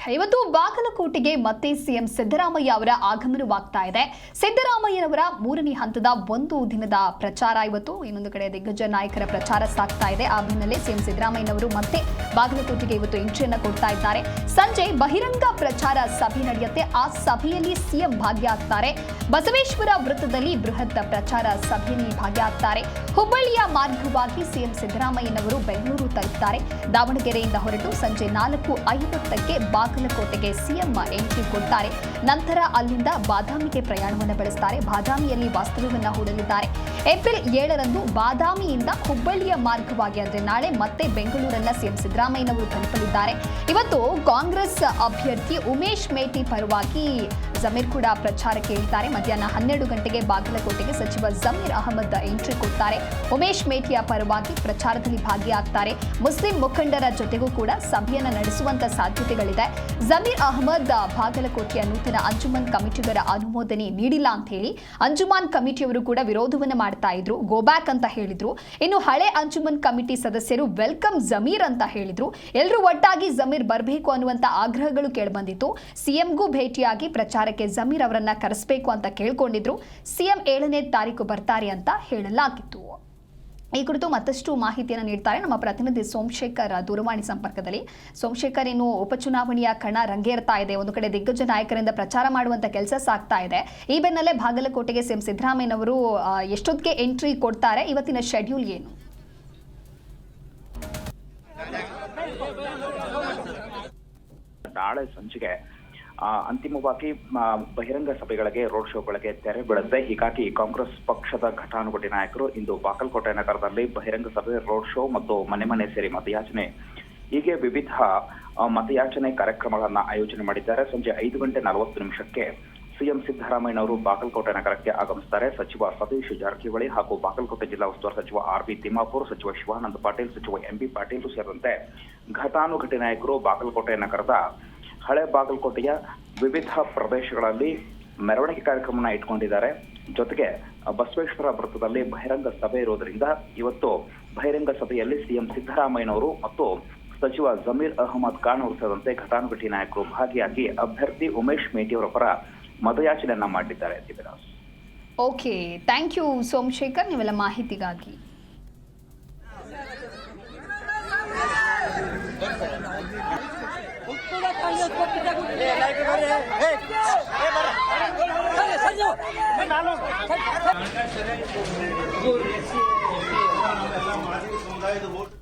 ಇವತ್ತು ಬಾಗಲಕೋಟೆಗೆ ಮತ್ತೆ ಸಿಎಂ ಸಿದ್ದರಾಮಯ್ಯ ಅವರ ಆಗಮನವಾಗ್ತಾ ಇದೆ. ಸಿದ್ದರಾಮಯ್ಯನವರ ಮೂರನೇ ಹಂತದ ಒಂದು ದಿನದ ಪ್ರಚಾರ ಇವತ್ತು. ಇನ್ನೊಂದು ಕಡೆ ದಿಗ್ಗಜ ನಾಯಕರ ಪ್ರಚಾರ ಸಾಗ್ತಾ ಇದೆ. ಆ ಬೆನ್ನಲ್ಲೇ ಸಿಎಂ ಸಿದ್ದರಾಮಯ್ಯನವರು ಮತ್ತೆ ಬಾಗಲಕೋಟೆಗೆ ಇವತ್ತು ಎಂಟ್ರಿಯನ್ನು ಕೊಡ್ತಾ ಇದ್ದಾರೆ. ಸಂಜೆ ಬಹಿರಂಗ ಪ್ರಚಾರ ಸಭೆ ನಡೆಯುತ್ತೆ. ಆ ಸಭೆಯಲ್ಲಿ ಸಿಎಂ ಭಾಗಿಯಾಗ್ತಾರೆ. ಬಸವೇಶ್ವರ ವೃತ್ತದಲ್ಲಿ ಬೃಹತ್ ಪ್ರಚಾರ ಸಭೆಯಲ್ಲಿ ಭಾಗಿಯಾಗ್ತಾರೆ. ಹುಬ್ಬಳ್ಳಿಯ ಮಾರ್ಗವಾಗಿ ಸಿಎಂ ಸಿದ್ದರಾಮಯ್ಯನವರು ಬೆಂಗಳೂರು ತಲುಪುತ್ತಾರೆ. ದಾವಣಗೆರೆಯಿಂದ ಹೊರಟು ಸಂಜೆ 4:50ಕ್ಕೆ ಬಾಗಲಕೋಟೆಗೆ ಸಿಎಂ ಎಂಟ್ರಿ ಕೊಡ್ತಾರೆ. ನಂತರ ಅಲ್ಲಿಂದ ಬಾದಾಮಿಗೆ ಪ್ರಯಾಣವನ್ನು ಬೆಳೆಸ್ತಾರೆ. ಬಾದಾಮಿಯಲ್ಲಿ ವಾಸ್ತವ್ಯವನ್ನ ಹೂಡಲಿದ್ದಾರೆ. ಏಪ್ರಿಲ್ 7ರಂದು ಬಾದಾಮಿಯಿಂದ ಹುಬ್ಬಳ್ಳಿಯ ಮಾರ್ಗವಾಗಿ ಅಂದರೆ ನಾಳೆ ಮತ್ತೆ ಬೆಂಗಳೂರನ್ನ ಸಿಎಂ ಸಿದ್ದರಾಮಯ್ಯನವರು ತಲುಪಲಿದ್ದಾರೆ. ಇವತ್ತು ಕಾಂಗ್ರೆಸ್ ಅಭ್ಯರ್ಥಿ ಉಮೇಶ್ ಮೇಟಿ ಪರವಾಗಿ ಜಮೀರ್ ಕೂಡ ಪ್ರಚಾರಕ್ಕೆ ಇಳಿತಾರೆ. ಮಧ್ಯಾಹ್ನ 12 ಗಂಟೆಗೆ ಬಾಗಲಕೋಟೆಗೆ ಸಚಿವ ಜಮೀರ್ ಅಹಮದ್ ಎಂಟ್ರಿ ಕೊಡ್ತಾರೆ. ಉಮೇಶ್ ಮೇಟಿಯ ಪರವಾಗಿ ಪ್ರಚಾರದಲ್ಲಿ ಭಾಗಿಯಾಗ್ತಾರೆ. ಮುಸ್ಲಿಂ ಮುಖಂಡರ ಜೊತೆಗೂ ಕೂಡ ಸಭೆಯನ್ನು ನಡೆಸುವಂತ ಸಾಧ್ಯತೆಗಳಿದೆ. ಜಮೀರ್ ಅಹಮದ್ ಬಾಗಲಕೋಟೆಯ ನೂತನ ಅಂಜುಮನ್ ಕಮಿಟಿಗರ ಅನುಮೋದನೆ ನೀಡಿಲ್ಲ ಅಂತ ಹೇಳಿ ಅಂಜುಮನ್ ಕಮಿಟಿಯವರು ಕೂಡ ವಿರೋಧವನ್ನು ಮಾಡ್ತಾ ಇದ್ರು. ಗೋ ಬ್ಯಾಕ್ ಅಂತ ಹೇಳಿದ್ರು. ಇನ್ನು ಹಳೆ ಅಂಜುಮನ್ ಕಮಿಟಿ ಸದಸ್ಯರು ವೆಲ್ಕಮ್ ಜಮೀರ್ ಅಂತ ಹೇಳಿದ್ರು. ಎಲ್ಲರೂ ಒಟ್ಟಾಗಿ ಜಮೀರ್ ಬರಬೇಕು ಅನ್ನುವಂತ ಆಗ್ರಹಗಳು ಕೇಳಿಬಂದಿತ್ತು. ಸಿಎಂಗೂ ಭೇಟಿಯಾಗಿ ಪ್ರಚಾರಕ್ಕೆ ಜಮೀರ್ ಅವರನ್ನ ಕರೆಸಬೇಕು ಅಂತ ಕೇಳ್ಕೊಂಡಿದ್ರು. ಸಿಎಂ 7ನೇ ತಾರೀಕು ಬರ್ತಾರೆ ಅಂತ ಹೇಳಲಾಗಿತ್ತು. ಈ ಕುರಿತು ಮತ್ತಷ್ಟು ಮಾಹಿತಿಯನ್ನು ನೀಡ್ತಾರೆ ನಮ್ಮ ಪ್ರತಿನಿಧಿ ಸೋಮಶೇಖರ್ ದೂರವಾಣಿ ಸಂಪರ್ಕದಲ್ಲಿ. ಸೋಮಶೇಖರ್, ಇನ್ನು ಉಪಚುನಾವಣೆಯ ಕಣ ರಂಗೇರ್ತಾ ಇದೆ. ಒಂದು ಕಡೆ ದಿಗ್ಗಜ ನಾಯಕರಿಂದ ಪ್ರಚಾರ ಮಾಡುವಂತ ಕೆಲಸ ಸಾಗ್ತಾ ಇದೆ. ಈ ಬೆನ್ನಲ್ಲೇ ಬಾಗಲಕೋಟೆಗೆ ಸಿಎಂ ಸಿದ್ದರಾಮಯ್ಯನವರು ಎಷ್ಟೊತ್ತಿಗೆ ಎಂಟ್ರಿ ಕೊಡ್ತಾರೆ? ಇವತ್ತಿನ ಶೆಡ್ಯೂಲ್ ಏನು? ನಾಳೆ ಸಂಜೆಗೆ ಅಂತಿಮವಾಗಿ ಬಹಿರಂಗ ಸಭೆಗಳಿಗೆ, ರೋಡ್ ಶೋಗಳಿಗೆ ತೆರೆ ಬೀಳುತ್ತೆ. ಹೀಗಾಗಿ ಕಾಂಗ್ರೆಸ್ ಪಕ್ಷದ ಘಟಾನುಘಟಿ ನಾಯಕರು ಇಂದು ಬಾಗಲಕೋಟೆ ನಗರದಲ್ಲಿ ಬಹಿರಂಗ ಸಭೆ, ರೋಡ್ ಶೋ ಮತ್ತು ಮನೆ ಮನೆ ಸೇರಿ ಮತಯಾಚನೆ ಹೀಗೆ ವಿವಿಧ ಮತಯಾಚನೆ ಕಾರ್ಯಕ್ರಮಗಳನ್ನ ಆಯೋಜನೆ ಮಾಡಿದ್ದಾರೆ. ಸಂಜೆ 5:40 ಸಿಎಂ ಸಿದ್ದರಾಮಯ್ಯನವರು ಬಾಗಲಕೋಟೆ ನಗರಕ್ಕೆ ಆಗಮಿಸುತ್ತಾರೆ. ಸಚಿವ ಸತೀಶ್ ಜಾರಕಿಹೊಳಿ ಹಾಗೂ ಬಾಗಲಕೋಟೆ ಜಿಲ್ಲಾ ಉಸ್ತುವಾರಿ ಸಚಿವ ಆರ್.ಬಿ. ತಿಮ್ಮಾಪುರ್, ಸಚಿವ ಶಿವಾನಂದ ಪಾಟೀಲ್, ಸಚಿವ ಎಂ.ಬಿ. ಪಾಟೀಲ್ ಸೇರಿದಂತೆ ಘಟಾನುಘಟಿ ನಾಯಕರು ಬಾಗಲಕೋಟೆ ನಗರದ ಹಳೆ ಬಾಗಲಕೋಟೆಯ ವಿವಿಧ ಪ್ರದೇಶಗಳಲ್ಲಿ ಮೆರವಣಿಗೆ ಕಾರ್ಯಕ್ರಮನ ಇಟ್ಕೊಂಡಿದ್ದಾರೆ. ಜೊತೆಗೆ ಬಸವೇಶ್ವರ ವೃತ್ತದಲ್ಲಿ ಬಹಿರಂಗ ಸಭೆ ಇರೋದ್ರಿಂದ ಇವತ್ತು ಬಹಿರಂಗ ಸಭೆಯಲ್ಲಿ ಸಿಎಂ ಸಿದ್ದರಾಮಯ್ಯನವರು ಮತ್ತು ಸಚಿವ ಜಮೀರ್ ಅಹಮದ್ ಖಾನ್ ಅವರು ಸೇರಿದಂತೆ ಘಟಾನುಘಟಿ ನಾಯಕರು ಭಾಗಿಯಾಗಿ ಅಭ್ಯರ್ಥಿ ಉಮೇಶ್ ಮೇಟಿ ಅವರ ಪರ ಮತಯಾಚನೆಯನ್ನ ಮಾಡಿದ್ದಾರೆ. ಓಕೆ, ಥ್ಯಾಂಕ್ ಯು ಸೋಮಶೇಖರ್, ನೀವೆಲ್ಲ ಮಾಹಿತಿಗಾಗಿ.